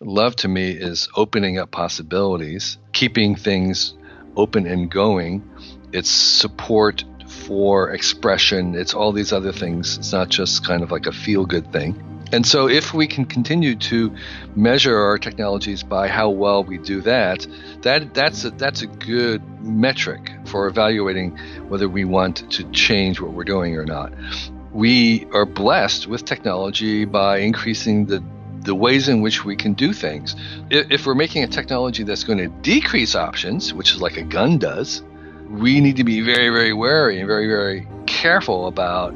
Love to me is opening up possibilities, keeping things open and going. It's support for expression. It's all these other things. It's not just kind of like a feel-good thing. And so if we can continue to measure our technologies by how well we do that's a good metric for evaluating whether we want to change what we're doing or not. We are blessed with technology by increasing the ways in which we can do things. If we're making a technology that's going to decrease options, which is like a gun does, we need to be very, very wary and very, very careful about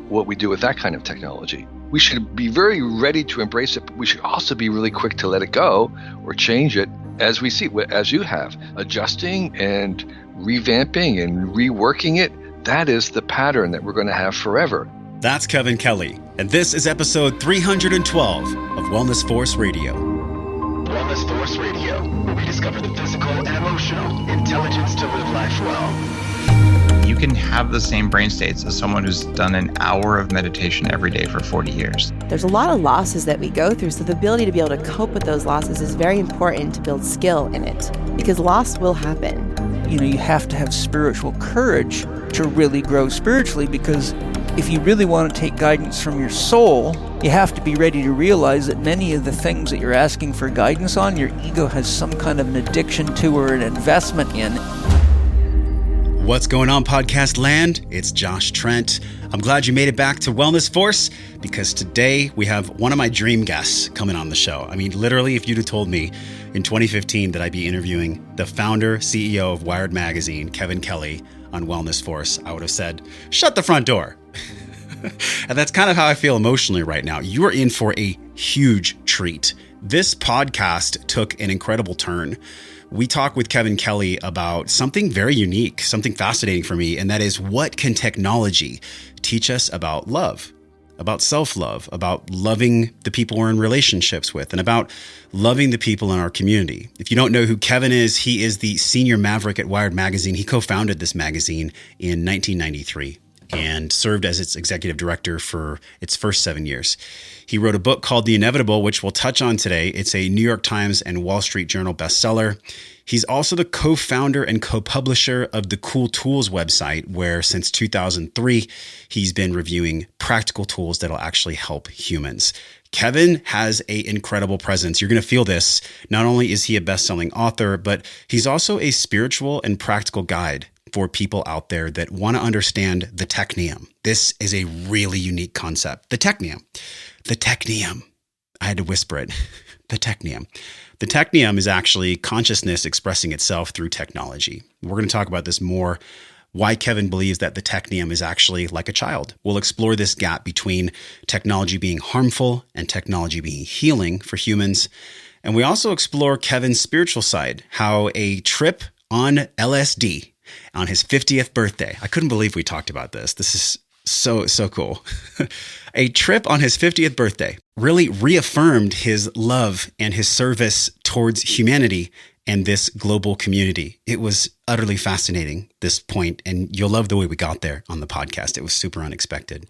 what we do with that kind of technology. We should be very ready to embrace it, but we should also be really quick to let it go or change it as we see, as you have. Adjusting and revamping and reworking it, that is the pattern that we're going to have forever. That's Kevin Kelly, and this is episode 312 of Wellness Force Radio. Wellness Force Radio, where we discover the physical and emotional intelligence to live life well. You can have the same brain states as someone who's done an hour of meditation every day for 40 years. There's a lot of losses that we go through, so the ability to be able to cope with those losses is very important to build skill in it, because loss will happen. You know, you have to have spiritual courage to really grow spiritually, because if you really want to take guidance from your soul, you have to be ready to realize that many of the things that you're asking for guidance on, your ego has some kind of an addiction to or an investment in. What's going on, podcast land? It's Josh Trent. I'm glad you made it back to Wellness Force, because today we have one of my dream guests coming on the show. I mean, literally, if you'd have told me in 2015 that I'd be interviewing the founder, CEO of Wired Magazine, Kevin Kelly, on Wellness Force, I would have said, shut the front door. And that's kind of how I feel emotionally right now. You are in for a huge treat. This podcast took an incredible turn. We talk with Kevin Kelly about something very unique, something fascinating for me, and that is, what can technology teach us about love, about self-love, about loving the people we're in relationships with, and about loving the people in our community. If you don't know who Kevin is, he is the senior maverick at Wired Magazine. He co-founded this magazine in 1993 and served as its executive director for its first 7 years. He wrote a book called The Inevitable, which we'll touch on today. It's a New York Times and Wall Street Journal bestseller. He's also the co-founder and co-publisher of the Cool Tools website, where since 2003, he's been reviewing practical tools that'll actually help humans. Kevin has an incredible presence. You're going to feel this. Not only is he a best-selling author, but he's also a spiritual and practical guide for people out there that want to understand the Technium. This is a really unique concept. The Technium. The Technium. I had to whisper it. The Technium. The Technium is actually consciousness expressing itself through technology. We're going to talk about this more, why Kevin believes that the Technium is actually like a child. We'll explore this gap between technology being harmful and technology being healing for humans. And we also explore Kevin's spiritual side, how a trip on LSD on his 50th birthday. I couldn't believe we talked about this. This is so cool. A trip on his 50th birthday really reaffirmed his love and his service towards humanity and this global community. It was utterly fascinating, this point, and you'll love the way we got there on the podcast. It was super unexpected.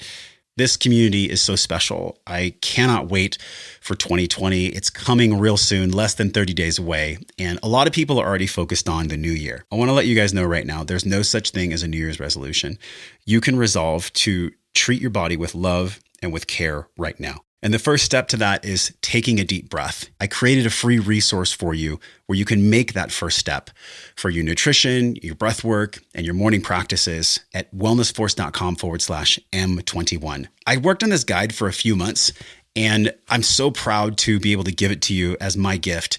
This community is so special. I cannot wait for 2020. It's coming real soon, less than 30 days away. And a lot of people are already focused on the new year. I want to let you guys know right now, there's no such thing as a New Year's resolution. You can resolve to treat your body with love and with care right now. And the first step to that is taking a deep breath. I created a free resource for you where you can make that first step for your nutrition, your breath work, and your morning practices at wellnessforce.com/M21. I worked on this guide for a few months, and I'm so proud to be able to give it to you as my gift.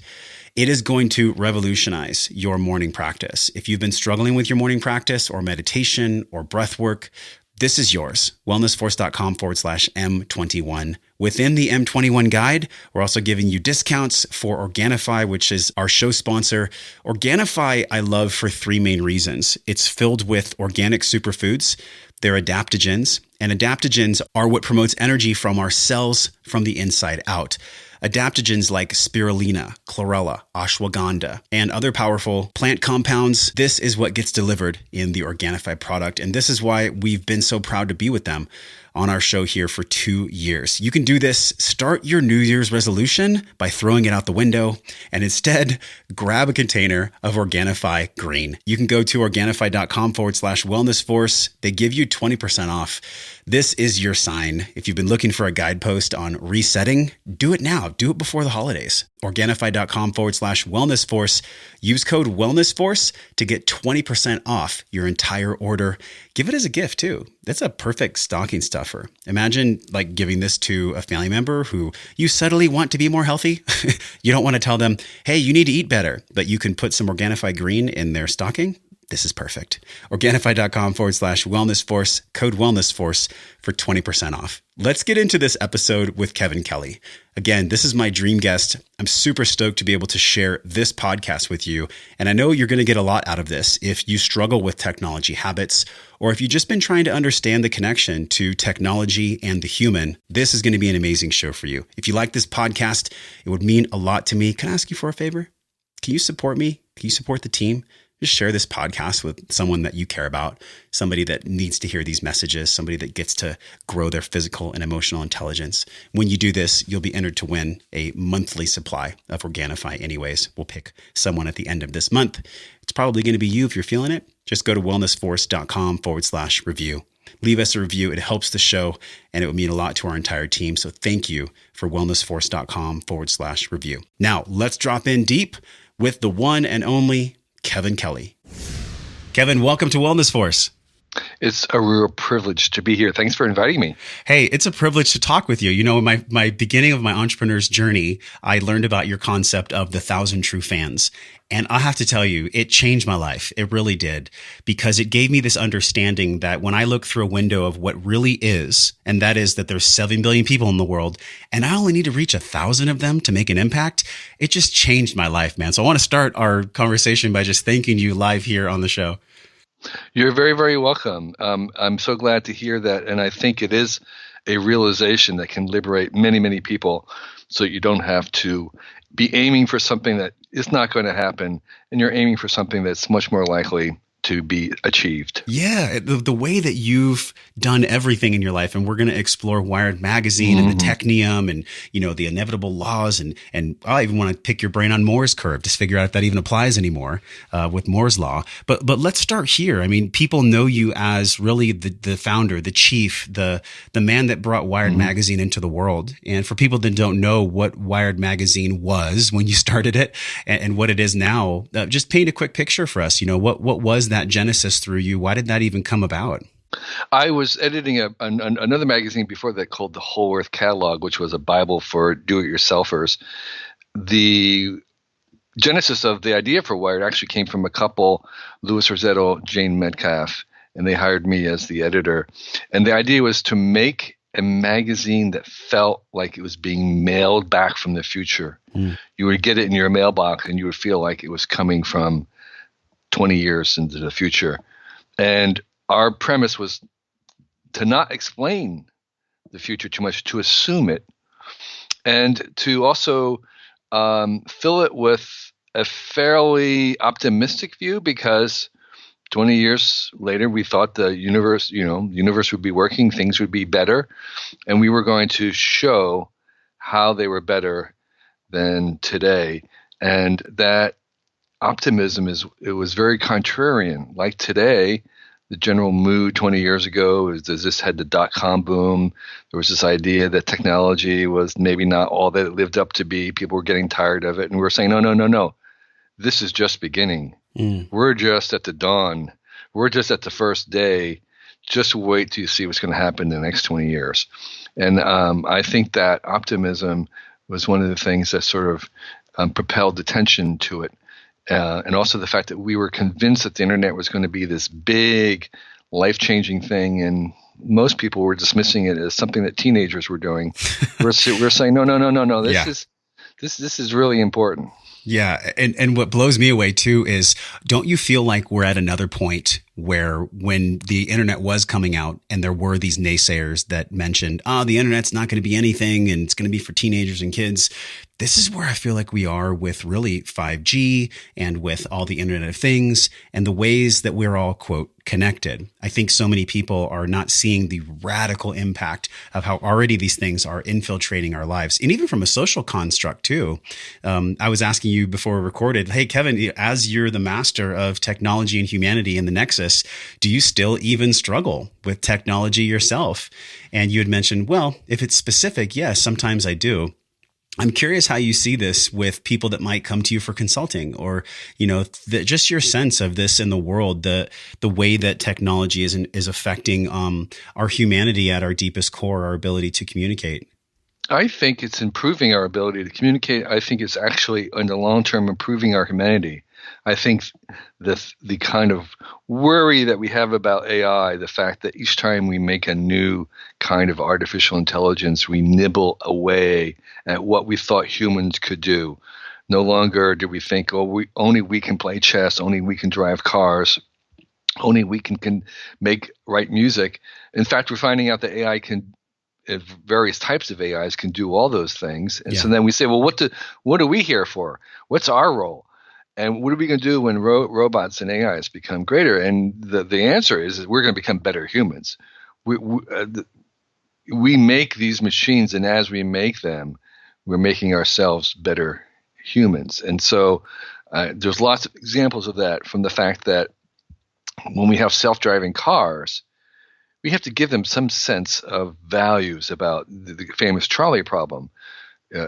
It is going to revolutionize your morning practice. If you've been struggling with your morning practice or meditation or breath work, this is yours. Wellnessforce.com/M21. Within the M21 guide, we're also giving you discounts for Organifi, which is our show sponsor. Organifi, I love for three main reasons. It's filled with organic superfoods. They're adaptogens, and adaptogens are what promotes energy from our cells from the inside out. Adaptogens like spirulina, chlorella, ashwagandha, and other powerful plant compounds. This is what gets delivered in the Organifi product, and this is why we've been so proud to be with them. on our show here for 2 years. You can do this. Start your New Year's resolution by throwing it out the window and instead grab a container of Organifi Green. You can go to Organifi.com/wellnessforce. They give you 20% off. This is your sign. If you've been looking for a guidepost on resetting, do it now. Do it before the holidays. Organifi.com/wellnessforce. Use code wellnessforce to get 20% off your entire order. Give it as a gift too. That's a perfect stocking stuffer. Imagine like giving this to a family member who you subtly want to be more healthy. You don't want to tell them, hey, you need to eat better, but you can put some Organifi Green in their stocking. This is perfect. Organifi.com/wellnessforce, code wellnessforce for 20% off. Let's get into this episode with Kevin Kelly. Again, this is my dream guest. I'm super stoked to be able to share this podcast with you. And I know you're going to get a lot out of this if you struggle with technology habits, or if you've just been trying to understand the connection to technology and the human. This is going to be an amazing show for you. If you like this podcast, it would mean a lot to me. Can I ask you for a favor? Can you support me? Can you support the team? Just share this podcast with someone that you care about, somebody that needs to hear these messages, somebody that gets to grow their physical and emotional intelligence. When you do this, you'll be entered to win a monthly supply of Organifi anyways. We'll pick someone at the end of this month. It's probably going to be you if you're feeling it. Just go to wellnessforce.com/review. Leave us a review. It helps the show and it would mean a lot to our entire team. So thank you for wellnessforce.com/review. Now let's drop in deep with the one and only Kevin Kelly. Kevin, welcome to Wellness Force. It's a real privilege to be here. Thanks for inviting me. Hey, it's a privilege to talk with you. You know, in my beginning of my entrepreneur's journey, I learned about your concept of the 1,000 true fans. And I have to tell you, it changed my life. It really did, because it gave me this understanding that when I look through a window of what really is, and that is that there's 7 billion people in the world, and I only need to reach 1,000 of them to make an impact, it just changed my life, man. So I want to start our conversation by just thanking you live here on the show. You're very, very welcome. I'm so glad to hear that. And I think it is a realization that can liberate many, many people, so you don't have to be aiming for something that is not going to happen, and you're aiming for something that's much more likely to be achieved. Yeah, the way that you've done everything in your life, and we're going to explore Wired Magazine and the Technium and, you know, the inevitable laws, and I even want to pick your brain on Moore's curve to figure out if that even applies anymore with Moore's law. But let's start here. I mean, people know you as really the founder, the chief, the man that brought Wired Magazine into the world. And for people that don't know what Wired Magazine was when you started it and what it is now, just paint a quick picture for us. You know, what was that genesis through you? Why did that even come about? I was editing another magazine before that called the Whole Earth Catalog, which was a Bible for do-it-yourselfers. The genesis of the idea for Wired actually came from a couple, Louis Rossetto, Jane Metcalf, and they hired me as the editor. And the idea was to make a magazine that felt like it was being mailed back from the future. You would get it in your mailbox and you would feel like it was coming from 20 years into the future. And our premise was to not explain the future too much, to assume it, and to also fill it with a fairly optimistic view, because 20 years later, we thought the universe would be working, things would be better, and we were going to show how they were better than today. And that optimism was very contrarian. Like today, the general mood 20 years ago was this had the dot-com boom. There was this idea that technology was maybe not all that it lived up to be. People were getting tired of it. And we were saying, no. This is just beginning. We're just at the dawn. We're just at the first day. Just wait till you see what's going to happen in the next 20 years. And I think that optimism was one of the things that sort of propelled attention to it. And also the fact that we were convinced that the internet was going to be this big, life-changing thing, and most people were dismissing it as something that teenagers were doing. We're saying, no. This is really important. Yeah. And what blows me away too is, don't you feel like we're at another point where when the internet was coming out and there were these naysayers that mentioned, the internet's not going to be anything and it's going to be for teenagers and kids. This is where I feel like we are with really 5G and with all the Internet of Things and the ways that we're all, quote, connected. I think so many people are not seeing the radical impact of how already these things are infiltrating our lives. And even from a social construct too. I was asking you before we recorded, hey, Kevin, as you're the master of technology and humanity in the Nexus, do you still even struggle with technology yourself? And you had mentioned, well, if it's specific, yes, sometimes I do. I'm curious how you see this with people that might come to you for consulting, or, just your sense of this in the world, the way that technology is affecting our humanity at our deepest core, our ability to communicate. I think it's improving our ability to communicate. I think it's actually, in the long term, improving our humanity. I think the kind of worry that we have about AI, the fact that each time we make a new kind of artificial intelligence, we nibble away at what we thought humans could do. No longer do we think, only we can play chess, only we can drive cars, only we can write music. In fact, we're finding out that AI can, various types of AIs can do all those things. And so then we say, well, what are we here for? What's our role? And what are we going to do when robots and AIs become greater? And the answer is we're going to become better humans. We make these machines, and as we make them, we're making ourselves better humans. And so there's lots of examples of that, from the fact that when we have self-driving cars, we have to give them some sense of values about the famous trolley problem.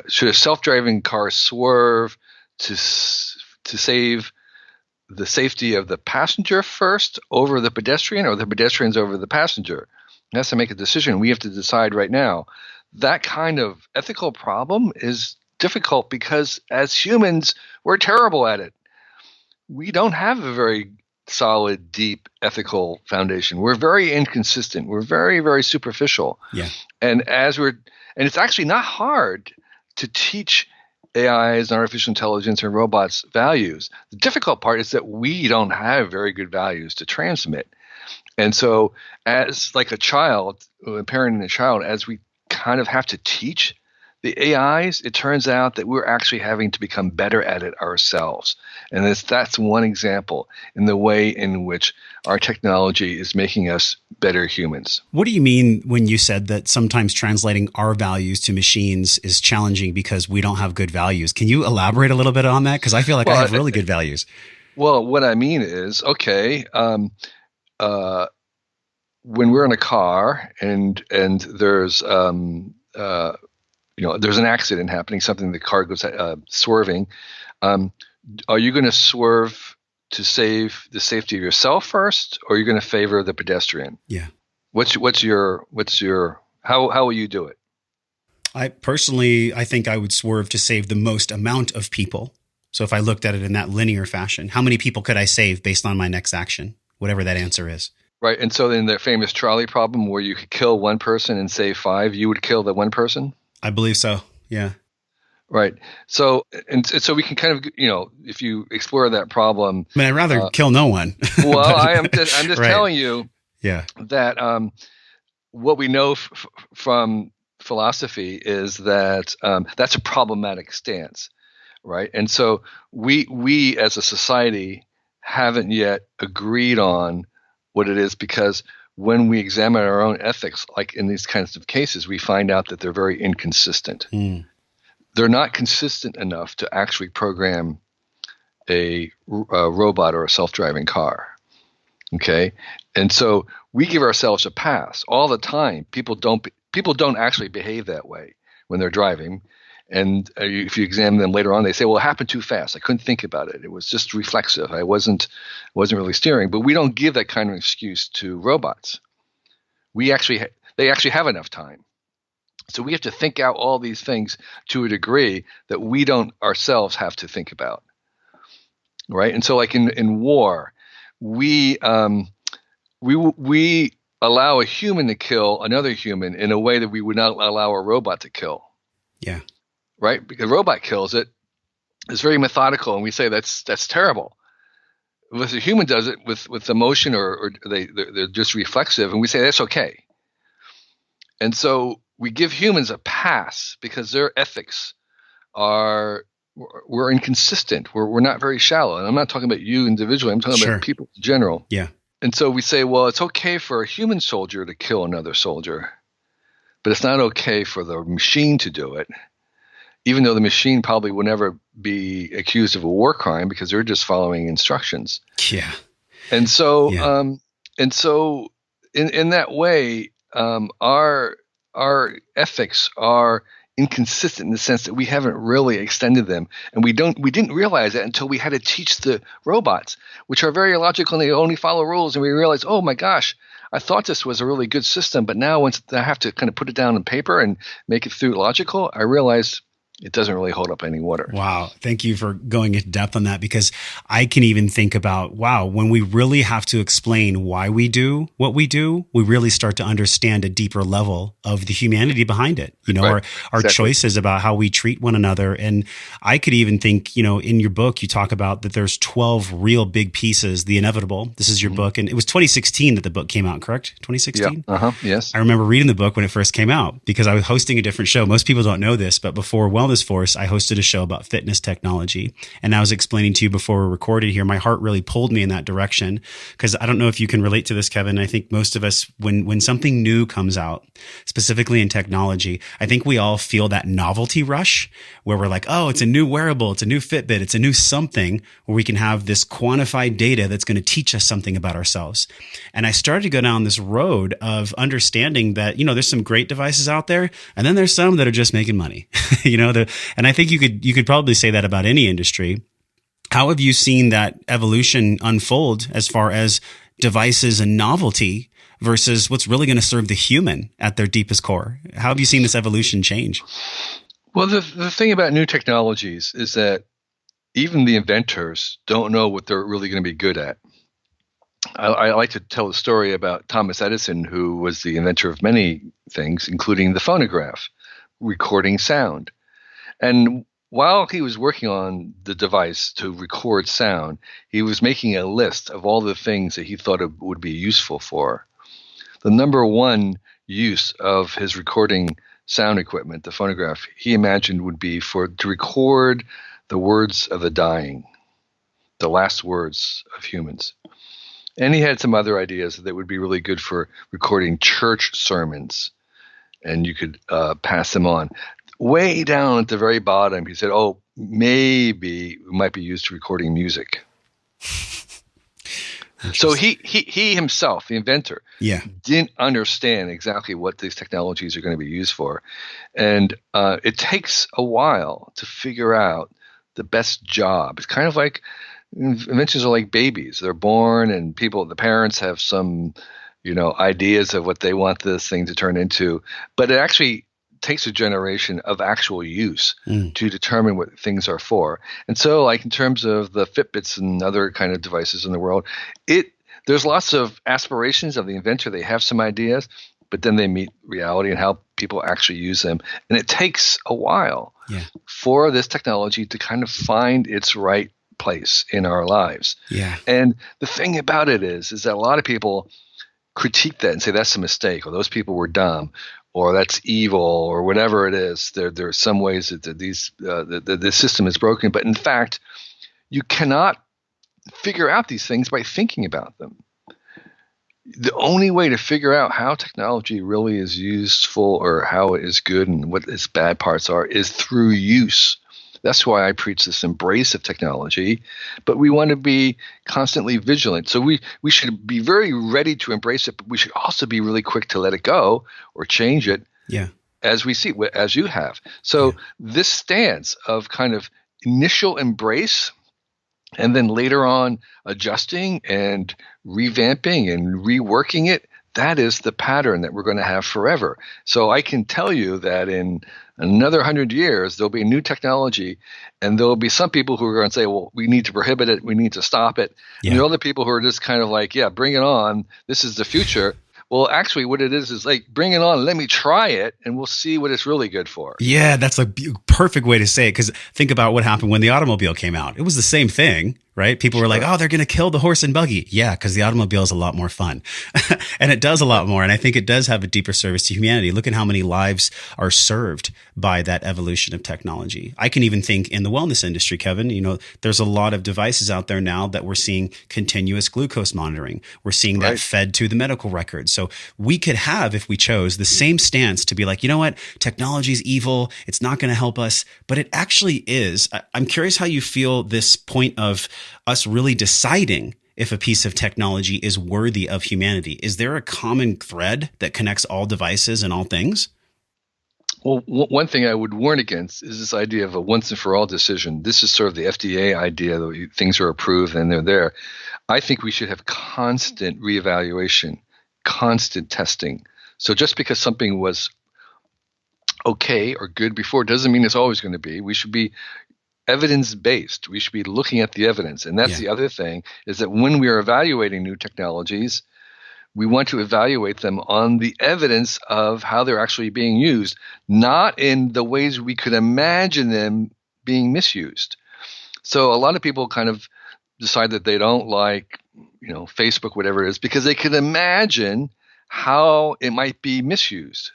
Should a self-driving car swerve to save the safety of the passenger first over the pedestrian, or the pedestrians over the passenger? It has to make a decision. We have to decide right now. That kind of ethical problem is difficult because as humans, we're terrible at it. We don't have a very solid, deep ethical foundation. We're very inconsistent. We're very, very superficial. Yeah. And it's actually not hard to teach AIs and artificial intelligence and robots values. The difficult part is that we don't have very good values to transmit. And so as like a child, a parent and a child, as we kind of have to teach the AIs, it turns out that we're actually having to become better at it ourselves. And that's one example in the way in which our technology is making us better humans. What do you mean when you said that sometimes translating our values to machines is challenging because we don't have good values? Can you elaborate a little bit on that? Because I feel like I have really good values. Well, what I mean is, when we're in a car and there's there's an accident happening, something, the car goes swerving. Are you going to swerve to save the safety of yourself first, or are you going to favor the pedestrian? Yeah. What's your how will you do it? I think I would swerve to save the most amount of people. So if I looked at it in that linear fashion, how many people could I save based on my next action, whatever that answer is? Right. And so in the famous trolley problem where you could kill one person and save 5, you would kill the one person? I believe so. Yeah. Right. So, and so we can kind of, if you explore that problem. I mean, I'd rather kill no one. Well, I'm just right. Telling you that what we know from philosophy is that that's a problematic stance. Right. And so we as a society haven't yet agreed on what it is, because when we examine our own ethics, like in these kinds of cases, we find out that they're very inconsistent. They're not consistent enough to actually program a robot or a self-driving car. Okay, and so we give ourselves a pass all the time. People don't actually behave that way when they're driving. And if you examine them later on, they say, well, it happened too fast. I couldn't think about it. It was just reflexive. I wasn't really steering. But we don't give that kind of excuse to robots. They actually have enough time. So we have to think out all these things to a degree that we don't ourselves have to think about. Right? And so like in war, we allow a human to kill another human in a way that we would not allow a robot to kill. Yeah. Right? Because a robot kills it, is very methodical, and we say that's terrible. If a human does it with emotion or they're just reflexive, and we say that's okay. And so we give humans a pass because their ethics we're inconsistent. We're not very shallow. And I'm not talking about you individually. I'm talking about people in general. Yeah. And so we say, well, it's okay for a human soldier to kill another soldier, but it's not okay for the machine to do it, even though the machine probably will never be accused of a war crime because they're just following instructions. Yeah. And so, in that way, our ethics are inconsistent in the sense that we haven't really extended them, and we didn't realize that until we had to teach the robots, which are very illogical and they only follow rules, and we realized, oh my gosh, I thought this was a really good system, but now once I have to kind of put it down on paper and make it through logical, I realized it doesn't really hold up any water. Wow. Thank you for going into depth on that, because I can even think about, wow, when we really have to explain why we do what we do, we really start to understand a deeper level of the humanity behind it, our exactly. choices about how we treat one another. And I could even think, in your book, you talk about that there's 12 real big pieces, the inevitable. This is your book. And it was 2016 that the book came out, correct? 2016? Yeah. Yes. I remember reading the book when it first came out because I was hosting a different show. Most people don't know this, but before Wellness Force, I hosted a show about fitness technology. And I was explaining to you before we recorded here, my heart really pulled me in that direction, because I don't know if you can relate to this, Kevin. I think most of us, when something new comes out, specifically in technology, I think we all feel that novelty rush where we're like, oh, it's a new wearable, it's a new Fitbit, it's a new something where we can have this quantified data that's going to teach us something about ourselves. And I started to go down this road of understanding that, there's some great devices out there, and then there's some that are just making money, and I think you could probably say that about any industry. How have you seen that evolution unfold as far as devices and novelty versus what's really going to serve the human at their deepest core? How have you seen this evolution change? Well, the thing about new technologies is that even the inventors don't know what they're really going to be good at. I like to tell a story about Thomas Edison, who was the inventor of many things, including the phonograph, recording sound. And while he was working on the device to record sound, he was making a list of all the things that he thought it would be useful for. The number one use of his recording sound equipment, the phonograph, he imagined would be to record the words of the dying, the last words of humans. And he had some other ideas that would be really good for recording church sermons, and you could pass them on. Way down at the very bottom, he said, oh, maybe it might be used for recording music. So he himself, the inventor, didn't understand exactly what these technologies are going to be used for. And it takes a while to figure out the best job. It's kind of like inventions are like babies. They're born, and the parents have some, ideas of what they want this thing to turn into. But it actually takes a generation of actual use to determine what things are for. And so, like in terms of the Fitbits and other kind of devices in the world, there's lots of aspirations of the inventor. They have some ideas, but then they meet reality and how people actually use them. And it takes a while for this technology to kind of find its right place in our lives. Yeah. And the thing about it is that a lot of people critique that and say that's a mistake, or those people were dumb, or that's evil, or whatever it is. There are some ways that the system is broken, but in fact, you cannot figure out these things by thinking about them. The only way to figure out how technology really is useful or how it is good and what its bad parts are is through use. That's why I preach this embrace of technology, but we want to be constantly vigilant. So we should be very ready to embrace it, but we should also be really quick to let it go or change it as we see, as you have. So this stance of kind of initial embrace and then later on adjusting and revamping and reworking it, that is the pattern that we're going to have forever. So I can tell you that in another 100 years, there'll be a new technology, and there'll be some people who are going to say, well, we need to prohibit it, we need to stop it. And there are other people who are just kind of like, yeah, bring it on, this is the future. Well, actually, what it is like, bring it on. Let me try it, and we'll see what it's really good for. Yeah, that's a perfect way to say it. Because think about what happened when the automobile came out. It was the same thing, right? People were like, oh, they're going to kill the horse and buggy. Yeah, because the automobile is a lot more fun. And it does a lot more. And I think it does have a deeper service to humanity. Look at how many lives are served by that evolution of technology. I can even think in the wellness industry, Kevin, there's a lot of devices out there now that we're seeing continuous glucose monitoring. We're seeing that fed to the medical records. So we could have, if we chose, the same stance to be like, you know what, technology is evil. It's not going to help us, but it actually is. I'm curious how you feel this point of us really deciding if a piece of technology is worthy of humanity. Is there a common thread that connects all devices and all things? Well, one thing I would warn against is this idea of a once and for all decision. This is sort of the FDA idea that things are approved and they're there. I think we should have constant reevaluation, constant testing. So just because something was okay or good before doesn't mean it's always going to be. We should be evidence-based. We should be looking at the evidence. And that's the other thing, is that when we are evaluating new technologies, we want to evaluate them on the evidence of how they're actually being used, not in the ways we could imagine them being misused. So a lot of people kind of decide that they don't like, Facebook, whatever it is, because they can imagine how it might be misused,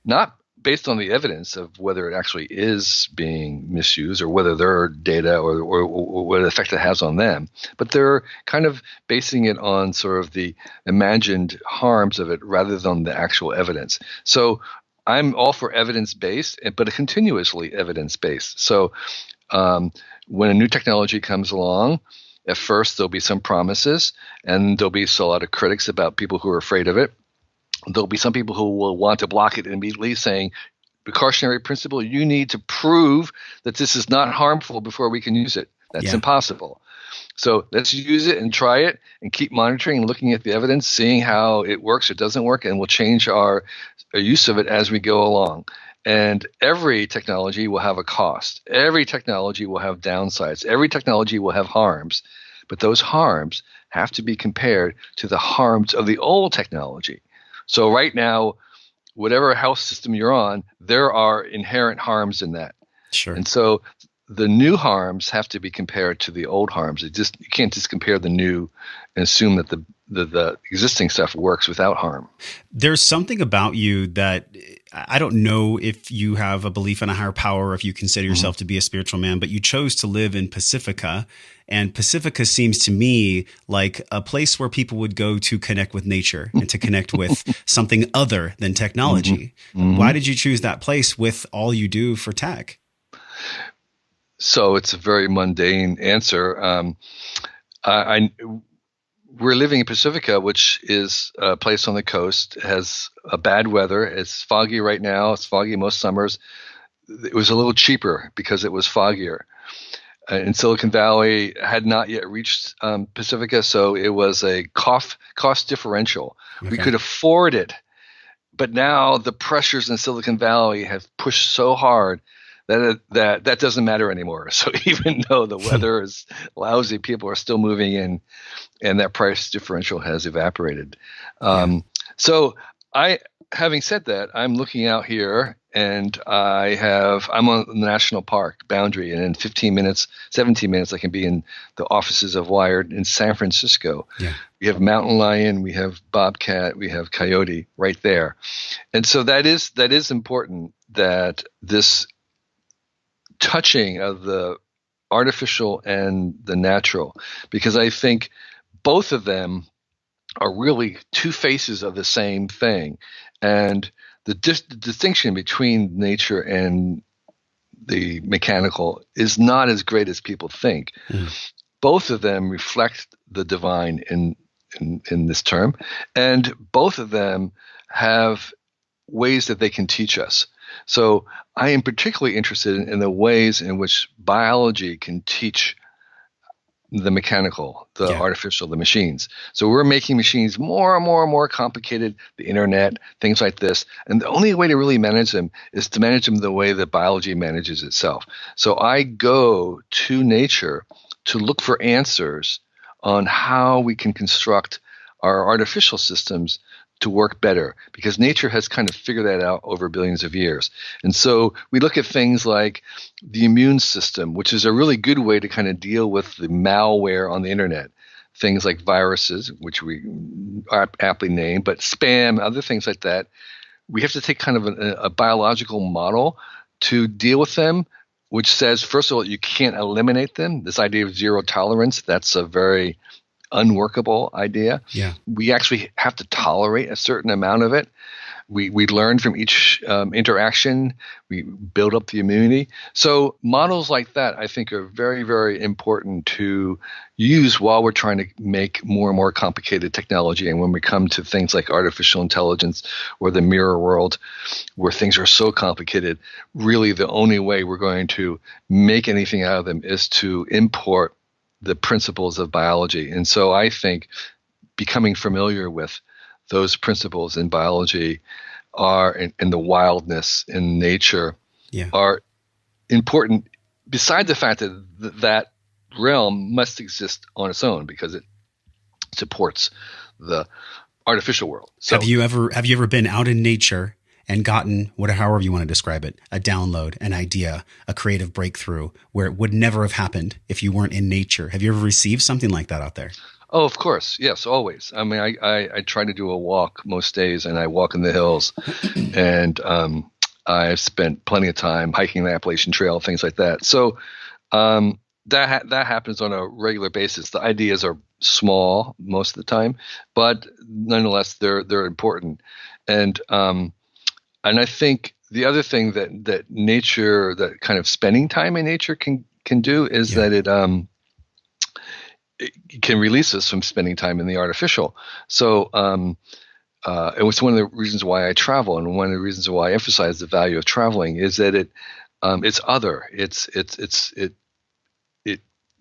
not based on the evidence of whether it actually is being misused or whether their data or what effect it has on them. But they're kind of basing it on sort of the imagined harms of it rather than the actual evidence. So I'm all for evidence-based, but continuously evidence-based. So when a new technology comes along, at first there'll be some promises, and there'll be a lot of critics about people who are afraid of it. There'll be some people who will want to block it immediately, saying, precautionary principle, you need to prove that this is not harmful before we can use it. That's impossible. So let's use it and try it and keep monitoring and looking at the evidence, seeing how it works or doesn't work, and we'll change our use of it as we go along. And every technology will have a cost. Every technology will have downsides. Every technology will have harms. But those harms have to be compared to the harms of the old technology. So right now, whatever health system you're on, there are inherent harms in that. Sure. And so the new harms have to be compared to the old harms. You can't just compare the new and assume that the existing stuff works without harm. There's something about you that I don't know if you have a belief in a higher power, or if you consider yourself to be a spiritual man, but you chose to live in Pacifica. And Pacifica seems to me like a place where people would go to connect with nature and to connect with something other than technology. Why did you choose that place with all you do for tech? So it's a very mundane answer. We're living in Pacifica, which is a place on the coast. It has bad weather. It's foggy right now. It's foggy most summers. It was a little cheaper because it was foggier. In Silicon Valley, had not yet reached Pacifica, so it was a cost differential. Okay. We could afford it, but now the pressures in Silicon Valley have pushed so hard that doesn't matter anymore. So even though the weather is lousy, people are still moving in, and that price differential has evaporated. So having said that, I'm looking out here, and I'm on the national park boundary, and in 17 minutes, I can be in the offices of Wired in San Francisco. Yeah. We have mountain lion, we have bobcat, we have coyote right there. And so that is important, that this touching of the artificial and the natural, because I think both of them are really two faces of the same thing. And the distinction between nature and the mechanical is not as great as people think. Both of them reflect the divine in this term, and both of them have ways that they can teach us. So I am particularly interested in the ways in which biology can teach the mechanical, the artificial, the machines. So we're making machines more and more and more complicated, the internet, things like this. And the only way to really manage them is to manage them the way that biology manages itself. So I go to nature to look for answers on how we can construct our artificial systems to work better, because nature has kind of figured that out over billions of years. And so we look at things like the immune system, which is a really good way to kind of deal with the malware on the internet. Things like viruses, which we aptly name, but spam, other things like that. We have to take kind of a biological model to deal with them, which says, first of all, you can't eliminate them. This idea of zero tolerance, that's a very unworkable idea. Yeah. We actually have to tolerate a certain amount of it. We learn from each interaction. We build up the immunity. So models like that, I think, are very, very important to use while we're trying to make more and more complicated technology. And when we come to things like artificial intelligence or the mirror world, where things are so complicated, really the only way we're going to make anything out of them is to import the principles of biology. And so I think becoming familiar with those principles in biology are, and the wildness in nature, are important, beside the fact that that realm must exist on its own because it supports the artificial world. So, have you ever been out in nature and gotten, however you want to describe it, a download, an idea, a creative breakthrough where it would never have happened if you weren't in nature? Have you ever received something like that out there? Oh, of course. Yes, always. I mean, I try to do a walk most days, and I walk in the hills. And I've spent plenty of time hiking the Appalachian Trail, things like that. So that happens on a regular basis. The ideas are small most of the time, but nonetheless, they're important. And I think the other thing that nature, that kind of spending time in nature can do is that it can release us from spending time in the artificial. So it was one of the reasons why I travel, and one of the reasons why I emphasize the value of traveling is that it's other. It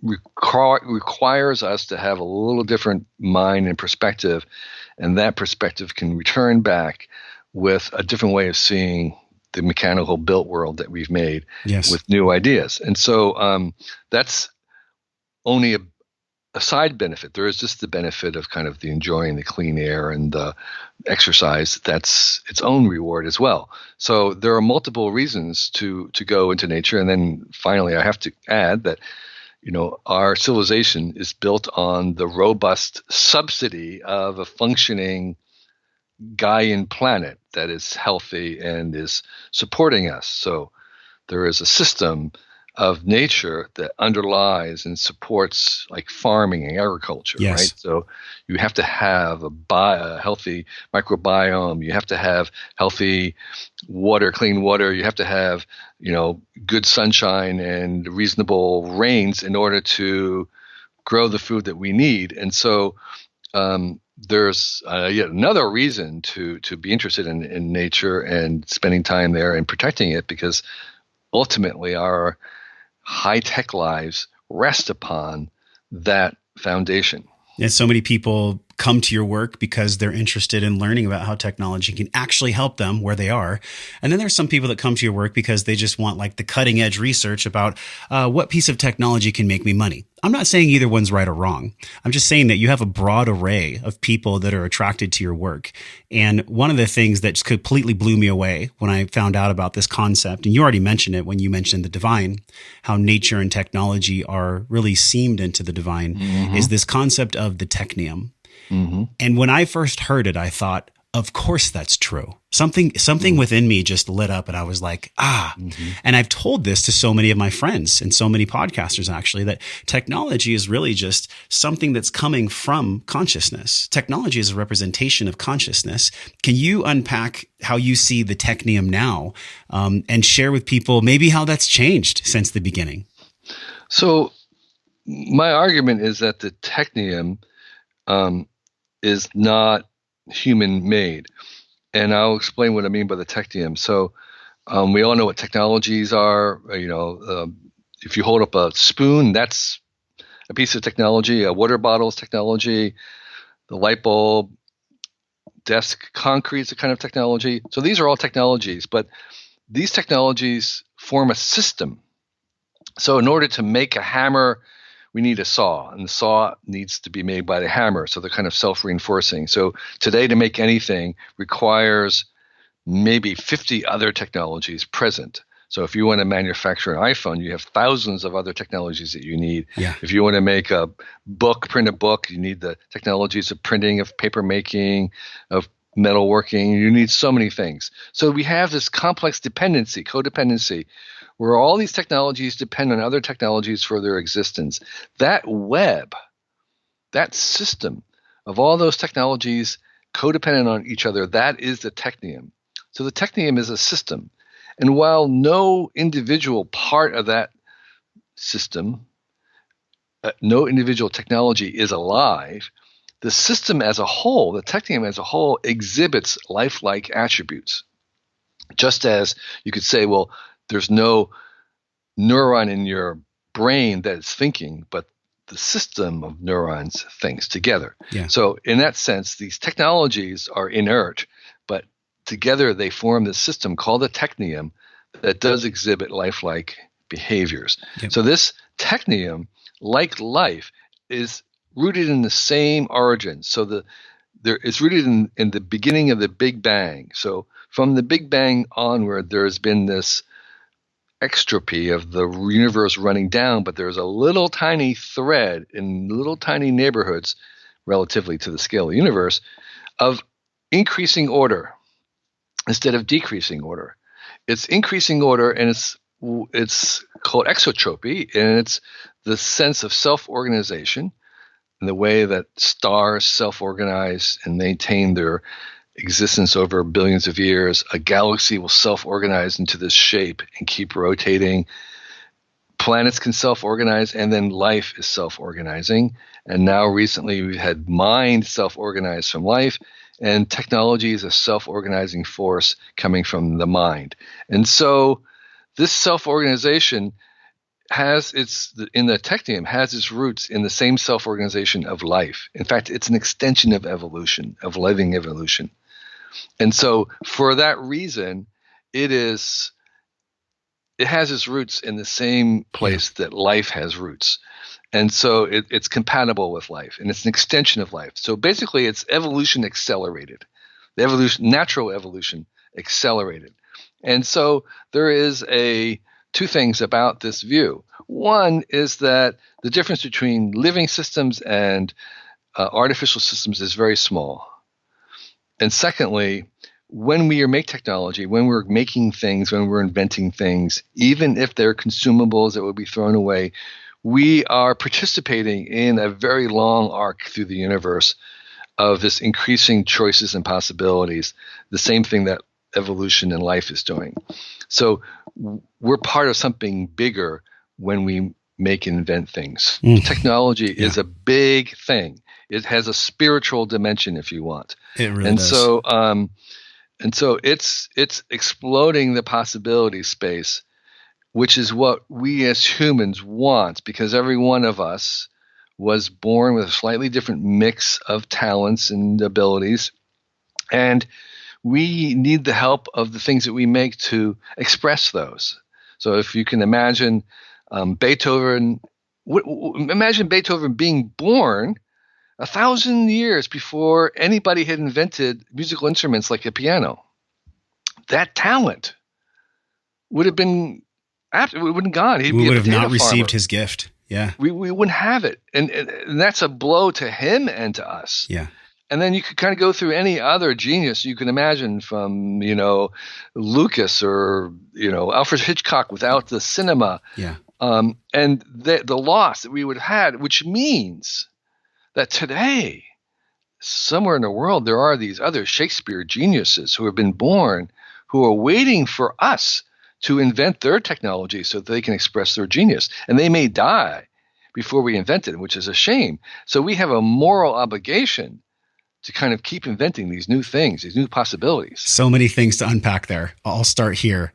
requires us to have a little different mind and perspective, and that perspective can return back with a different way of seeing the mechanical built world that we've made with new ideas. And so that's only a side benefit. There is just the benefit of kind of the enjoying the clean air and the exercise. That's its own reward as well. So there are multiple reasons to go into nature. And then finally, I have to add that, our civilization is built on the robust subsidy of a functioning Gaian planet that is healthy and is supporting us. So there is a system of nature that underlies and supports like farming and agriculture, right? So you have to have a healthy microbiome. You have to have healthy water, clean water. You have to have, good sunshine and reasonable rains in order to grow the food that we need. And so there's yet another reason to be interested in nature and spending time there and protecting it, because ultimately our high-tech lives rest upon that foundation. And so many people come to your work because they're interested in learning about how technology can actually help them where they are. And then there's some people that come to your work because they just want like the cutting edge research about what piece of technology can make me money. I'm not saying either one's right or wrong. I'm just saying that you have a broad array of people that are attracted to your work. And one of the things that just completely blew me away when I found out about this concept, and you already mentioned it when you mentioned the divine, how nature and technology are really seamed into the divine, is this concept of the Technium. And when I first heard it, I thought, of course that's true. Something within me just lit up, and I was like, And I've told this to so many of my friends and so many podcasters, actually, that technology is really just something that's coming from consciousness. Technology is a representation of consciousness. Can you unpack how you see the Technium now, and share with people maybe how that's changed since the beginning? So my argument is that the Technium is not human-made. And I'll explain what I mean by the Technium. So we all know what technologies are. If you hold up a spoon, that's a piece of technology. A water bottle is technology. The light bulb, desk, concrete is a kind of technology. So these are all technologies, but these technologies form a system. So in order to make a hammer we need a saw, and the saw needs to be made by the hammer, so they're kind of self-reinforcing. So today, to make anything requires maybe 50 other technologies present. So if you want to manufacture an iPhone, you have thousands of other technologies that you need. Yeah. If you want to make a book, print a book, you need the technologies of printing, of paper making, of metalworking. You need so many things. So we have this complex dependency, codependency, where all these technologies depend on other technologies for their existence. That web, that system of all those technologies codependent on each other, that is the Technium. So the Technium is a system. And while no individual part of that system, no individual technology is alive, the system as a whole, the Technium as a whole, exhibits lifelike attributes. Just as you could say, well, there's no neuron in your brain that is thinking, but the system of neurons thinks together. Yeah. So in that sense, these technologies are inert, but together they form this system called the Technium that does exhibit lifelike behaviors. Yep. So this Technium, like life, is rooted in the same origin. So it's rooted in the beginning of the Big Bang. So from the Big Bang onward, there has been this extropy of the universe running down, but there's a little tiny thread in little tiny neighborhoods, relatively to the scale of the universe, of increasing order instead of decreasing order. It's increasing order, and it's called exotropy, and it's the sense of self-organization in the way that stars self-organize and maintain their existence over billions of years. A galaxy will self-organize into this shape and keep rotating. Planets can self-organize, and then life is self-organizing. And now recently we've had mind self-organize from life, and technology is a self-organizing force coming from the mind. And so this self-organization in the Technium has its roots in the same self-organization of life. In fact, it's an extension of evolution, of living evolution. And so for that reason, it has its roots in the same place that life has roots. And so it's compatible with life, and it's an extension of life. So basically, it's evolution accelerated, natural evolution accelerated. And so there is two things about this view. One is that the difference between living systems and artificial systems is very small. And secondly, when we make technology, when we're making things, when we're inventing things, even if they're consumables that would be thrown away, we are participating in a very long arc through the universe of this increasing choices and possibilities, the same thing that evolution and life is doing. So we're part of something bigger when we make and invent things. Technology is a big thing. It has a spiritual dimension, if you want. It really does. So it's exploding the possibility space, which is what we as humans want, because every one of us was born with a slightly different mix of talents and abilities. And we need the help of the things that we make to express those. So if you can imagine Beethoven being born 1,000 years before anybody had invented musical instruments like a piano. That talent would have been gone. We would have not received his gift. Yeah. We wouldn't have it. And that's a blow to him and to us. Yeah. And then you could kind of go through any other genius you can imagine, from, Lucas or, Alfred Hitchcock without the cinema. Yeah. And the loss that we would have had, which means that today, somewhere in the world, there are these other Shakespeare geniuses who have been born, who are waiting for us to invent their technology so that they can express their genius. And they may die before we invent it, which is a shame. So we have a moral obligation to kind of keep inventing these new things, these new possibilities. So many things to unpack there. I'll start here.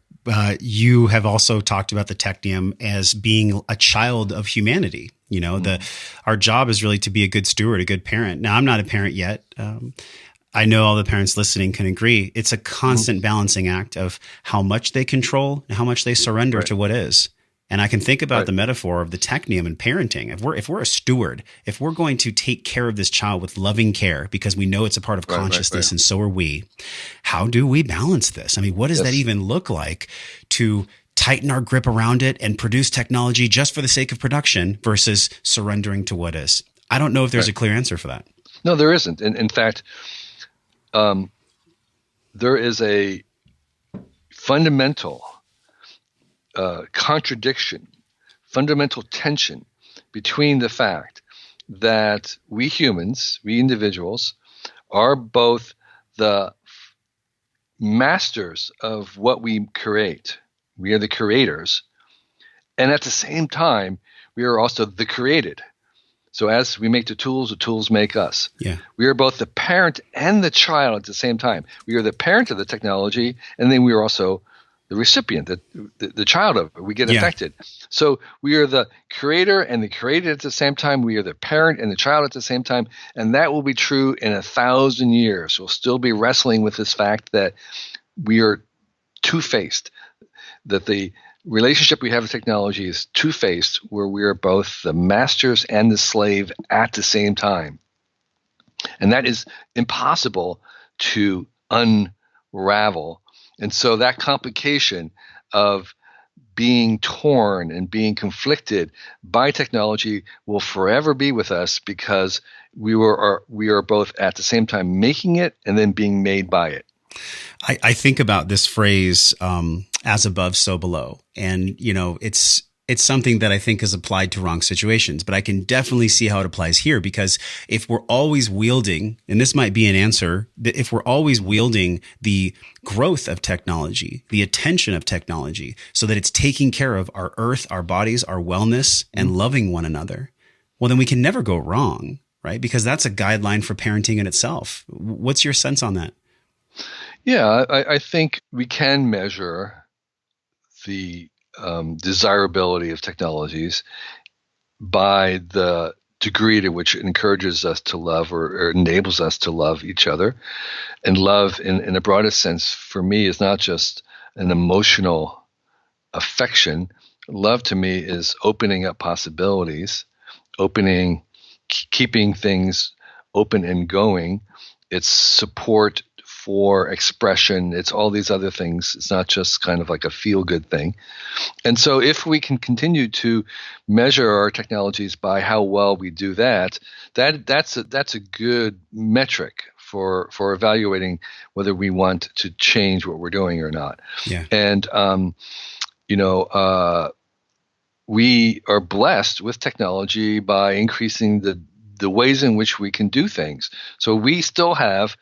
You have also talked about the Technium as being a child of humanity. Our job is really to be a good steward, a good parent. Now, I'm not a parent yet. I know all the parents listening can agree. It's a constant balancing act of how much they control and how much they surrender to what is. And I can think about Right. the metaphor of the technium and parenting. If we're a steward, if we're going to take care of this child with loving care because we know it's a part of consciousness and so are we, how do we balance this? I mean, what does that even look like to tighten our grip around it and produce technology just for the sake of production versus surrendering to what is? I don't know if there's a clear answer for that. No, there isn't. In fact, there is a fundamental contradiction, fundamental tension between the fact that we humans, we individuals, are both the masters of what we create. We are the creators. And at the same time, we are also the created. So as we make the tools make us. Yeah. We are both the parent and the child at the same time. We are the parent of the technology, and then we are also the recipient, the child of it. We get affected. So we are the creator and the created at the same time. We are the parent and the child at the same time. And that will be true in 1,000 years. We'll still be wrestling with this fact that we are two-faced, that the relationship we have with technology is two-faced, where we are both the masters and the slave at the same time. And that is impossible to unravel. And so that complication of being torn and being conflicted by technology will forever be with us, because we are both at the same time making it and then being made by it. I think about this phrase, as above, so below. And, you know, it's something that I think is applied to wrong situations, but I can definitely see how it applies here, because if we're always wielding, and this might be an answer, if we're always wielding the growth of technology, the attention of technology, so that it's taking care of our earth, our bodies, our wellness, and loving one another, well, then we can never go wrong, right? Because that's a guideline for parenting in itself. What's your sense on that? Yeah, I think we can measure the desirability of technologies by the degree to which it encourages us to love or enables us to love each other. And love in the broadest sense for me is not just an emotional affection. Love to me is opening up possibilities, keeping things open and going. It's support for expression. It's all these other things. It's not just kind of like a feel-good thing. And so if we can continue to measure our technologies by how well we do that's a good metric for evaluating whether we want to change what we're doing or not. Yeah. And we are blessed with technology by increasing the ways in which we can do things. So we still have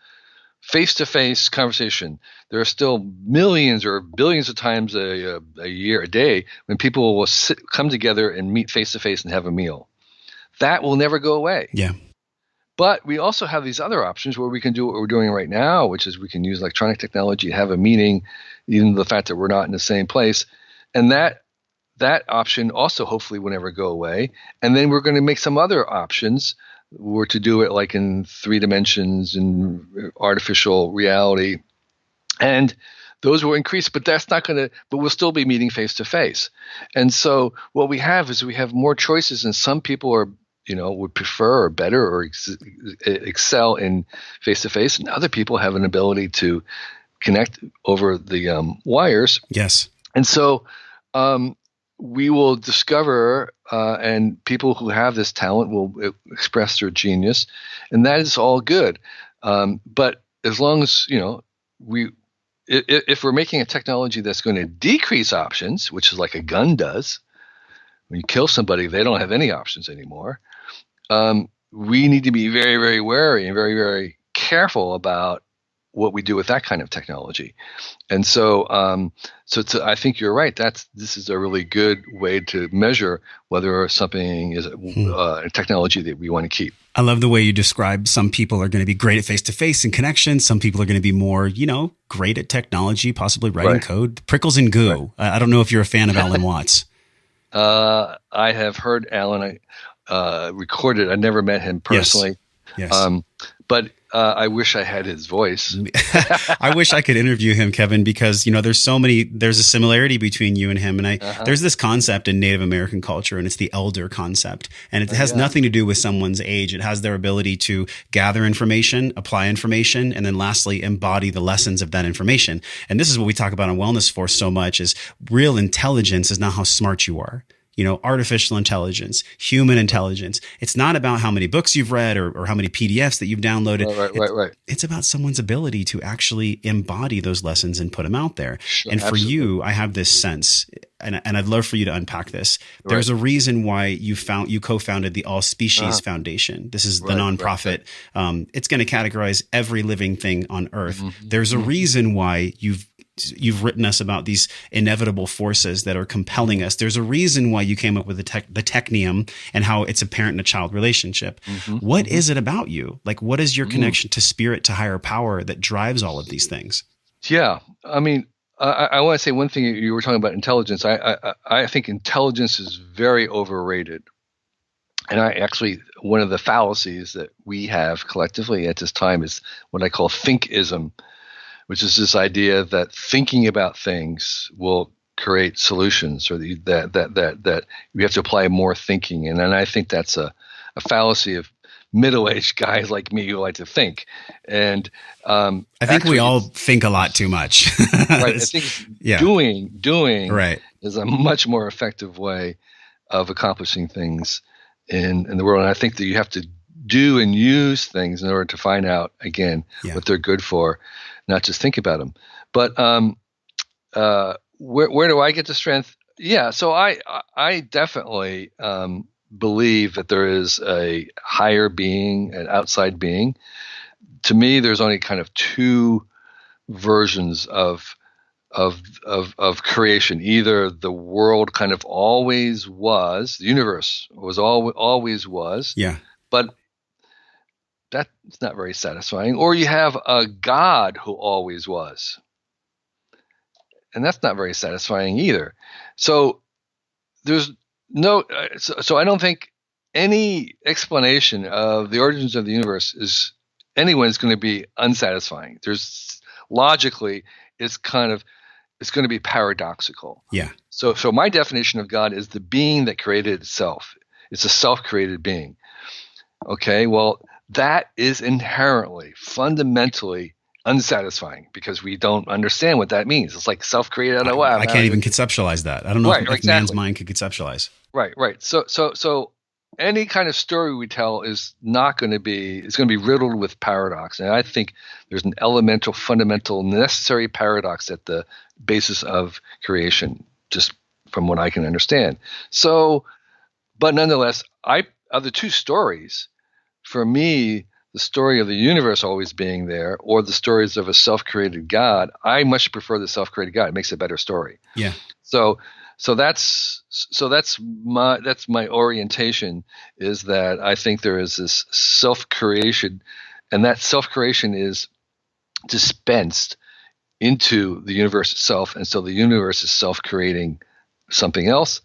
face-to-face conversation. There are still millions or billions of times a day when people will come together and meet face-to-face and have a meal. That will never go away. Yeah. But we also have these other options where we can do what we're doing right now, which is we can use electronic technology, have a meeting, even the fact that we're not in the same place. And that option also hopefully will never go away. And then we're going to make some other options. We're to do it like in 3 dimensions and artificial reality. And those will increase, but we'll still be meeting face to face. And so what we have is we have more choices, and some people would prefer or better or excel in face to face, and other people have an ability to connect over the wires. Yes. And so we will discover, and people who have this talent will express their genius, and that is all good. But as long as, if we're making a technology that's going to decrease options, which is like a gun does, when you kill somebody, they don't have any options anymore. We need to be very, very wary and very, very careful about what we do with that kind of technology. And so, I think you're right. This is a really good way to measure whether something is a technology that we want to keep. I love the way you describe some people are going to be great at face-to-face and connection. Some people are going to be more, great at technology, possibly writing code. Prickles and goo. Right. I don't know if you're a fan of Alan Watts. I have heard Alan recorded. I never met him personally. Yes. But I wish I had his voice. I wish I could interview him, Kevin, because, there's a similarity between you and him. And there's this concept in Native American culture, and it's the elder concept. And it has nothing to do with someone's age. It has their ability to gather information, apply information, and then lastly, embody the lessons of that information. And this is what we talk about on Wellness Force so much, is real intelligence is not how smart you are. Artificial intelligence, human intelligence. It's not about how many books you've read or how many PDFs that you've downloaded. Right. It's about someone's ability to actually embody those lessons and put them out there. Sure, and for absolutely. you, I have this sense, and I'd love for you to unpack this. There's a reason why you co-founded the All Species Foundation. This is the nonprofit. It's going to categorize every living thing on Earth. There's a reason why you've written us about these inevitable forces that are compelling us. There's a reason why you came up with the Technium and how it's a parent and a child relationship. What is it about you? Like, what is your connection to spirit, to higher power that drives all of these things? Yeah. I mean, I want to say one thing. You were talking about intelligence. I think intelligence is very overrated. And one of the fallacies that we have collectively at this time is what I call Fink ISM, which is this idea that thinking about things will create solutions, or that we have to apply more thinking. And then I think that's a fallacy of middle-aged guys like me who like to think. And I think we all think a lot too much. Right. I think doing is a much more effective way of accomplishing things in the world. And I think that you have to do and use things in order to find out, again, what they're good for, not just think about them. But where do I get the strength? Yeah, so I definitely believe that there is a higher being, an outside being. To me, there's only kind of two versions of creation. Either the world kind of always was, the universe was always was, but that's not very satisfying. Or you have a God who always was, and that's not very satisfying either. So there's so I don't think any explanation of the origins of the universe is anyone's going to be unsatisfying. There's logically, it's going to be paradoxical. Yeah. So my definition of God is the being that created itself. It's a self-created being. Okay. Well, that is inherently, fundamentally unsatisfying because we don't understand what that means. It's like self-created. I can't even conceptualize that. I don't know if man's mind could conceptualize. Right. So any kind of story we tell is not going to be, it's going to be riddled with paradox. And I think there's an elemental, fundamental, necessary paradox at the basis of creation, just from what I can understand. So, but nonetheless, of the two stories, for me, the story of the universe always being there, or the stories of a self-created God, I much prefer the self-created God. It makes a better story. Yeah. So that's my orientation, is that I think there is this self-creation, and that self-creation is dispensed into the universe itself, and so the universe is self-creating something else,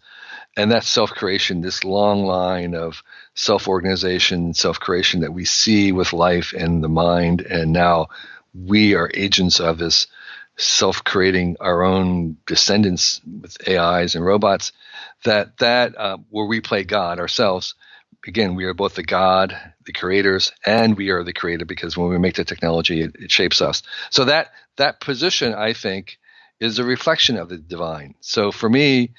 and that self-creation, this long line of self-organization, self-creation that we see with life and the mind, and now we are agents of this self-creating our own descendants with AIs and robots, that where we play God ourselves. Again, we are both the God, the creators, and we are the creator, because when we make the technology, it shapes us. So that position, I think, is a reflection of the divine. So for me,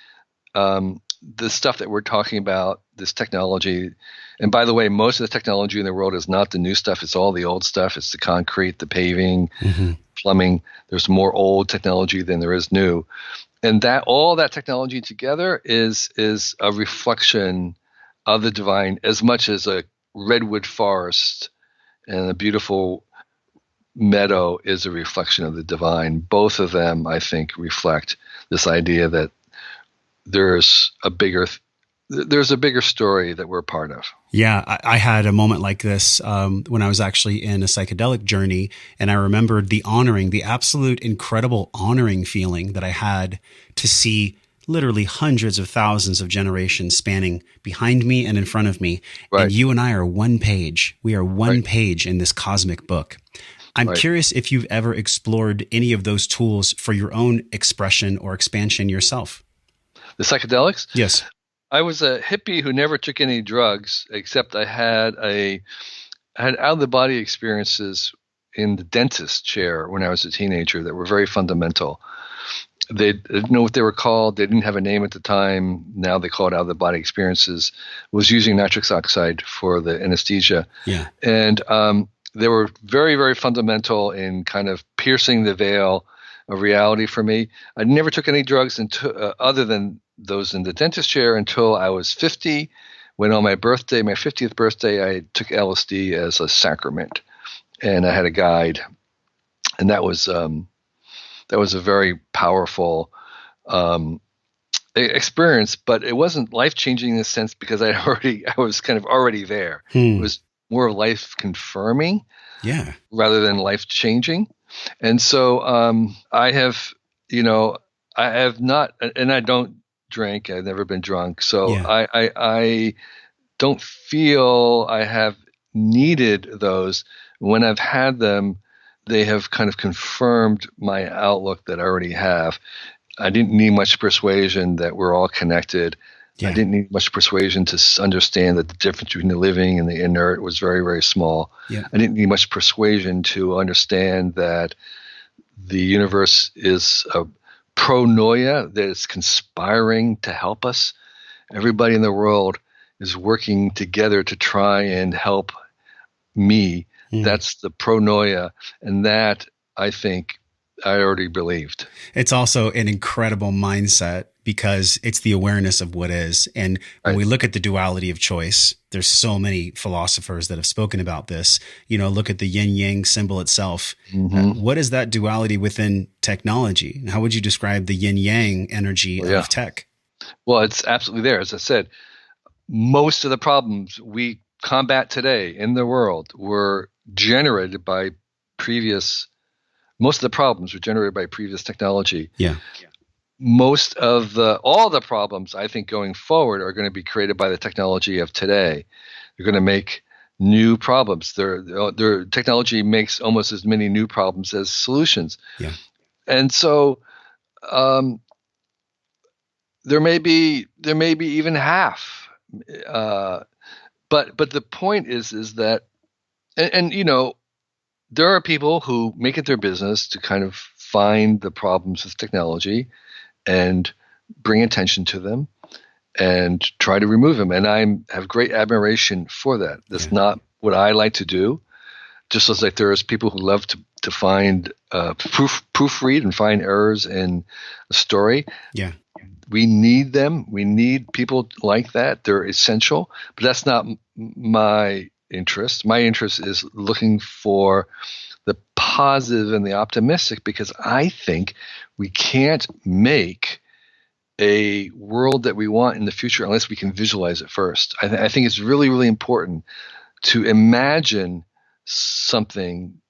the stuff that we're talking about, this technology, and by the way, most of the technology in the world is not the new stuff. It's all the old stuff. It's the concrete, the paving, plumbing. There's more old technology than there is new. And that all that technology together is a reflection of the divine, as much as a redwood forest and a beautiful meadow is a reflection of the divine. Both of them, I think, reflect this idea that there's a bigger story that we're part of. Yeah, I had a moment like this when I was actually in a psychedelic journey, and I remembered the absolute incredible honoring feeling that I had to see literally hundreds of thousands of generations spanning behind me and in front of me. Right. And you and I are one page. We are one Right. page in this cosmic book. I'm Right. curious if you've ever explored any of those tools for your own expression or expansion yourself. The psychedelics? Yes. I was a hippie who never took any drugs, except I had out of the body experiences in the dentist chair when I was a teenager that were very fundamental. They didn't know what they were called. They didn't have a name at the time. Now they call it out of the body experiences. Was using nitrous oxide for the anesthesia. Yeah. And they were very, very fundamental in kind of piercing the veil of reality for me. I never took any drugs until, other than those in the dentist chair until I was 50, when on my birthday, my 50th birthday, I took LSD as a sacrament. And I had a guide. And that was a very powerful experience, but it wasn't life-changing in the sense because I was kind of already there. It was more life confirming, rather than life changing. And so I have not, and I don't drink. I've never been drunk, so I don't feel I have needed those. When I've had them, they have kind of confirmed my outlook that I already have. I didn't need much persuasion that we're all connected. I didn't need much persuasion to understand that the difference between the living and the inert was very, very small. I didn't need much persuasion to understand that the universe is a pronoia, that it's conspiring to help us. Everybody in the world is working together to try and help me. That's the pronoia. And that, I think, I already believed. It's also an incredible mindset because it's the awareness of what is. And when we look at the duality of choice, there's so many philosophers that have spoken about this. Look at the yin yang symbol itself. What is that duality within technology? How would you describe the yin yang energy of tech? Well, it's absolutely there. As I said, most of the problems we combat today in the world were generated by most of the problems were generated by previous technology. All the problems, I think, going forward are going to be created by the technology of today. They're going to make new problems. Their technology makes almost as many new problems as solutions. And so there may be even half. But the point is that, and there are people who make it their business to kind of find the problems with technology and bring attention to them and try to remove them. And I have great admiration for that. That's not what I like to do. Just as like there's people who love to find proofread and find errors in a story. We need them. We need people like that. They're essential. But that's not my interest. My interest is looking for the positive and the optimistic, because I think we can't make a world that we want in the future unless we can visualize it first. I think it's really, really important to imagine something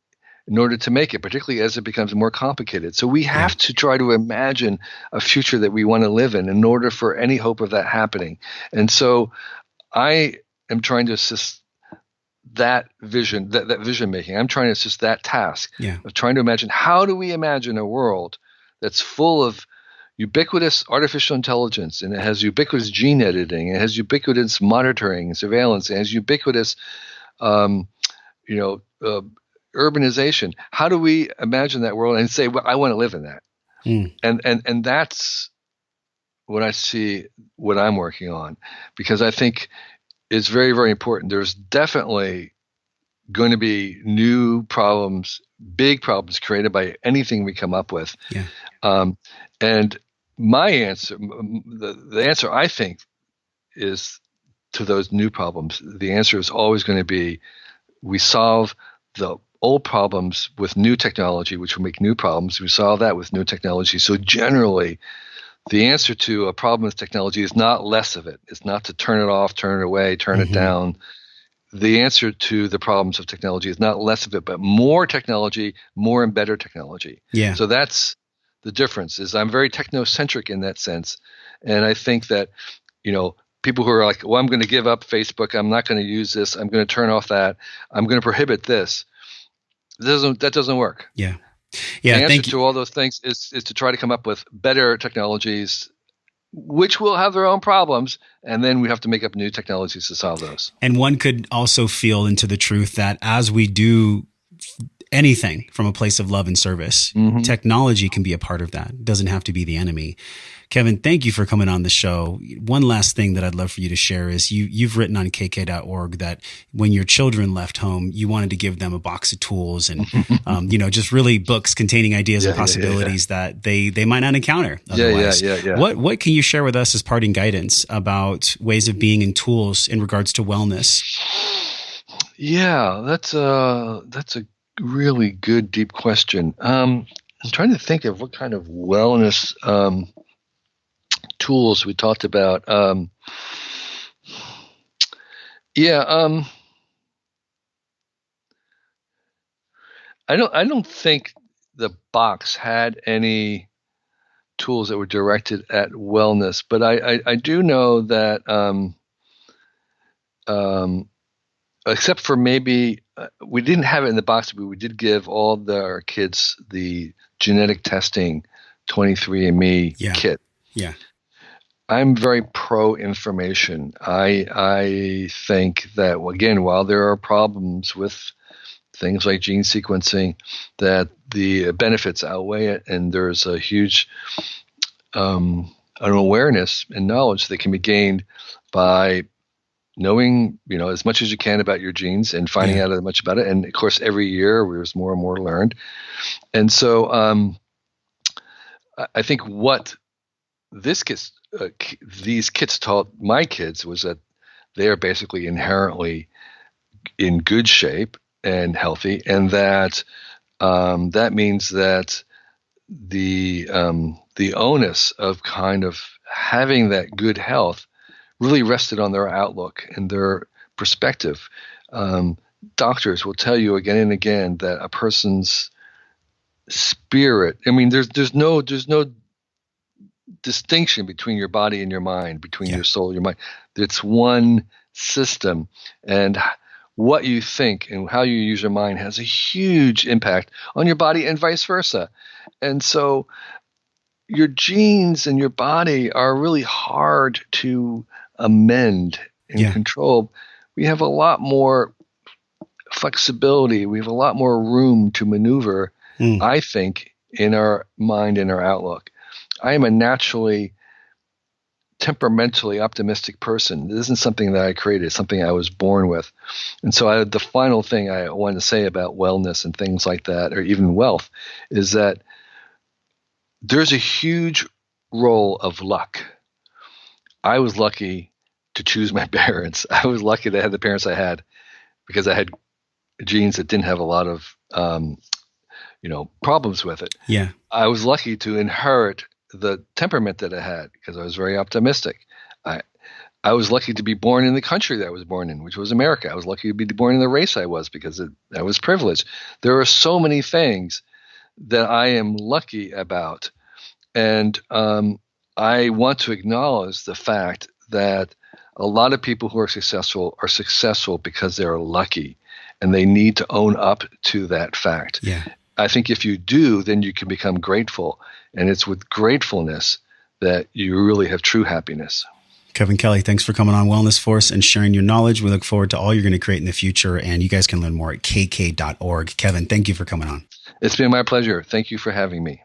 in order to make it, particularly as it becomes more complicated. So we have to try to imagine a future that we want to live in order for any hope of that happening. And so I am trying to assist that vision, that vision making. I'm trying to assist that task of trying to imagine, how do we imagine a world that's full of ubiquitous artificial intelligence, and it has ubiquitous gene editing, it has ubiquitous monitoring, surveillance, it has ubiquitous urbanization. How do we imagine that world and say, well, I want to live in that? And that's what I see, what I'm working on, because I think it's very, very important. There's definitely going to be new problems, big problems created by anything we come up with. And my answer, the answer I think is to those new problems, the answer is always going to be, we solve the old problems with new technology, which will make new problems. We solve that with new technology. So generally, the answer to a problem with technology is not less of it. It's not to turn it off, turn it away, turn it down. The answer to the problems of technology is not less of it, but more technology, more and better technology. So that's the difference. Is I'm very technocentric in that sense, and I think that, people who are like, well, I'm going to give up Facebook. I'm not going to use this. I'm going to turn off that. I'm going to prohibit this. That doesn't work. Yeah. The answer to all those things is to try to come up with better technologies, which will have their own problems, and then we have to make up new technologies to solve those. And one could also feel into the truth that as we do anything from a place of love and service, technology can be a part of that. It doesn't have to be the enemy. Kevin, thank you for coming on the show. One last thing that I'd love for you to share is you've written on KK.org that when your children left home, you wanted to give them a box of tools and, just really books containing ideas and possibilities that they might not encounter otherwise. What can you share with us as parting guidance about ways of being and tools in regards to wellness? Yeah, that's a really good, deep question. I'm trying to think of what kind of wellness tools we talked about. I don't think the box had any tools that were directed at wellness, but I do know that except for maybe we didn't have it in the box, but we did give all our kids the genetic testing 23andMe kit. Yeah. I'm very pro information. I think that, again, while there are problems with things like gene sequencing, that the benefits outweigh it, and there's a huge an awareness and knowledge that can be gained by knowing, as much as you can about your genes and finding out as much about it. And of course, every year there's more and more learned. And so I think what these kits taught my kids was that they are basically inherently in good shape and healthy, and that that means that the onus of kind of having that good health really rested on their outlook and their perspective. Doctors will tell you again and again that a person's spirit, there's no distinction between your body and your mind, between your soul and your mind. It's one system, and what you think and how you use your mind has a huge impact on your body and vice versa. And so your genes and your body are really hard to amend and control. We have a lot more flexibility. We have a lot more room to maneuver, I think, in our mind and our outlook. I am a naturally temperamentally optimistic person. This isn't something that I created. It's something I was born with. And so the final thing I want to say about wellness and things like that, or even wealth, is that there's a huge role of luck. I was lucky to choose my parents. I was lucky to have the parents I had because I had genes that didn't have a lot of problems with it. Yeah. I was lucky to inherit the temperament that I had because I was very optimistic. I was lucky to be born in the country that I was born in, which was America. I was lucky to be born in the race I was because I was privileged. There are so many things that I am lucky about. And I want to acknowledge the fact that a lot of people who are successful because they're lucky, and they need to own up to that fact. Yeah. I think if you do, then you can become grateful. And it's with gratefulness that you really have true happiness. Kevin Kelly, thanks for coming on Wellness Force and sharing your knowledge. We look forward to all you're going to create in the future. And you guys can learn more at kk.org. Kevin, thank you for coming on. It's been my pleasure. Thank you for having me.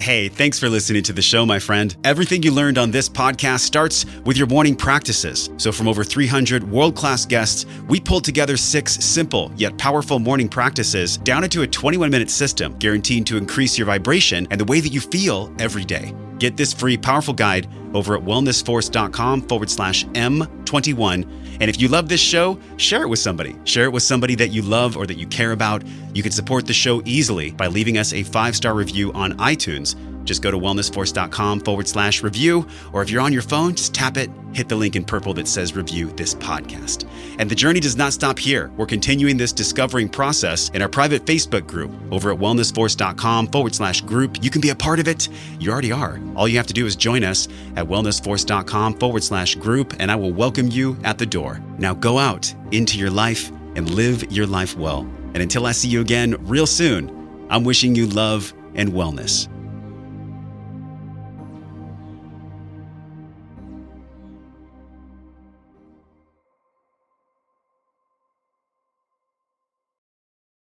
Hey, thanks for listening to the show, my friend. Everything you learned on this podcast starts with your morning practices. So from over 300 world-class guests, we pulled together 6 simple yet powerful morning practices down into a 21-minute system guaranteed to increase your vibration and the way that you feel every day. Get this free, powerful guide over at wellnessforce.com/M21. And if you love this show, share it with somebody. Share it with somebody that you love or that you care about. You can support the show easily by leaving us a 5-star review on iTunes Just go to wellnessforce.com/review, or if you're on your phone, just tap it, hit the link in purple that says review this podcast. And the journey does not stop here. We're continuing this discovering process in our private Facebook group over at wellnessforce.com/group. You can be a part of it. You already are. All you have to do is join us at wellnessforce.com/group, and I will welcome you at the door. Now go out into your life and live your life well. And until I see you again real soon, I'm wishing you love and wellness.